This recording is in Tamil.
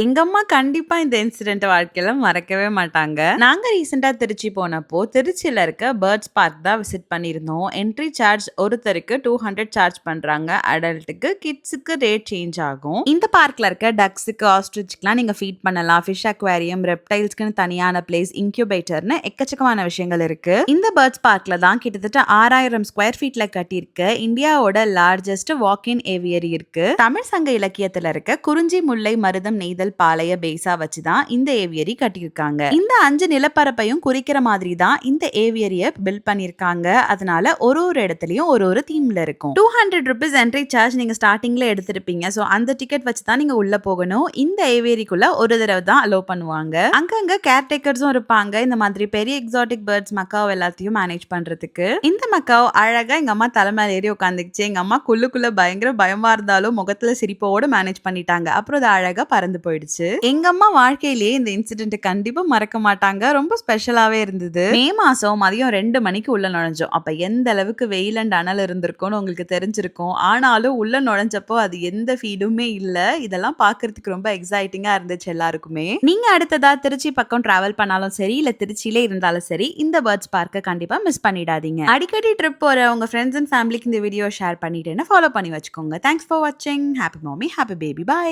எங்க அம்மா கண்டிப்பா இந்த இன்சிடென்ட் வாழ்க்கையில மறக்கவே மாட்டாங்க. நாங்க ரீசென்ட்டா திருச்சி போனப்போ, திருச்சியில இருக்க பேர்ட்ஸ் பார்க் தான் விசிட் பண்ணியிருந்தோம். என்ட்ரி சார்ஜ் ஒருத்தருக்கு 200 சார்ஜ் பண்றாங்க அடல்ட்டுக்கு. கிட்ஸுக்கு ரேட் சேஞ்ச் ஆகும். இந்த பார்க்ல இருக்க டக்ஸுக்கு, ஆஸ்ட்ரிச்க்குலாம் நீங்க ஃபீட் பண்ணலாம். ஃபிஷ் அக்வாரியம், ரெப்டைல்ஸ்க்குன்னு தனியான பிளேஸ், இன்குபேட்டர்னு எக்கச்சக்கமான விஷயங்கள் இருக்கு. இந்த பேர்ட்ஸ் பார்க்ல தான் கிட்டத்தட்ட 6000 ஸ்கொயர் ஃபீட்ல கட்டியிருக்க இந்தியாவோட லார்ஜஸ்ட் வாக்-இன் ஏவியரி இருக்கு. தமிழ் சங்க இலக்கியத்துல இருக்க குறிஞ்சி, முல்லை, மருதம், நெய்தல், பாளைய பேஸா வச்சுதான் இந்த ஏவியரி கட்டியிருக்காங்க. இந்த 5 நிலப்பரப்பையும் குறிக்கிற மாதிரி தான் இந்த ஏவியரிய பில்ட் பண்ணிருக்காங்க. அதனால ஒரு இடத்துலயும் ஒரு தீம்ல இருக்கும். 200 ருபீஸ் என்ட்ரி சார்ஜ் நீங்க ஸ்டார்டிங்ல எடுத்திருப்பீங்க. சோ அந்த டிக்கெட் வச்சு தான் நீங்க உள்ள போகணும். இந்த ஏவியரிக்குள்ள ஒரு தடவை தான் அலோ பண்ணுவாங்க. அங்கங்க கேர்டேக்கர்ஸும் இருப்பாங்க. இந்த மாதிரி பெரிய எக்ஸாட்டிக் பேர்ட்ஸ் மக்காவ் எல்லாத்தையும் மேனேஜ் பண்றதுக்கு. இந்த மக்காவ் அழகா எங்க அம்மா தலைமையில ஏறி உட்காந்துச்சு. எங்க அம்மா குள்ளுக்குள்ள பயங்கர பயமா இருந்தாலும் முகத்துல சிரிப்போட மேனேஜ் பண்ணிட்டாங்க. அப்புறம் அது அழகா பறந்து போயிடுச்சு. எங்க அம்மா வாழ்க்கையிலேயே இந்த இன்சிடென்ட் கண்டிப்பா மறக்க மாட்டாங்க. ரொம்ப ஸ்பெஷலாவே இருந்தது. மே மாசம் மதியம் 2 மணிக்கு உள்ள நுழைஞ்சோம். அப்ப எந்த அளவுக்கு வெயில் அண்ட் அனல் இருந்திருக்கும்னு உங்களுக்கு தெரிஞ்சிருக்கும். ஆனாலும் உள்ள நுழைஞ்சப்போ அது எந்த ஃபீலுமே இல்ல. இதெல்லாம் பார்க்கிறதுக்கு ரொம்ப எக்ஸைட்டிங்கா இருந்துச்சு எல்லாருக்குமே. நீங்க அடுத்ததா திருச்சி பக்கம் டிராவல் பண்ணாலும் சரி, இல்ல திருச்சியிலே இருந்தாலும் சரி, இந்த பேர்ட்ஸ் பார்க்க கண்டிப்பா மிஸ் பண்ணிடாதீங்க. அடிக்கடி ட்ரிப் போற உங்க ஃப்ரெண்ட்ஸ் அண்ட் ஃபேமிலிக்கு இந்த வீடியோ ஷேர் பண்ணிட்டு ஃபாலோ பண்ணி வச்சுக்கோங்க. தேங்க்ஸ் ஃபார் வாட்சிங். ஹாப்பி மாமி, ஹாப்பி பேபி. பை.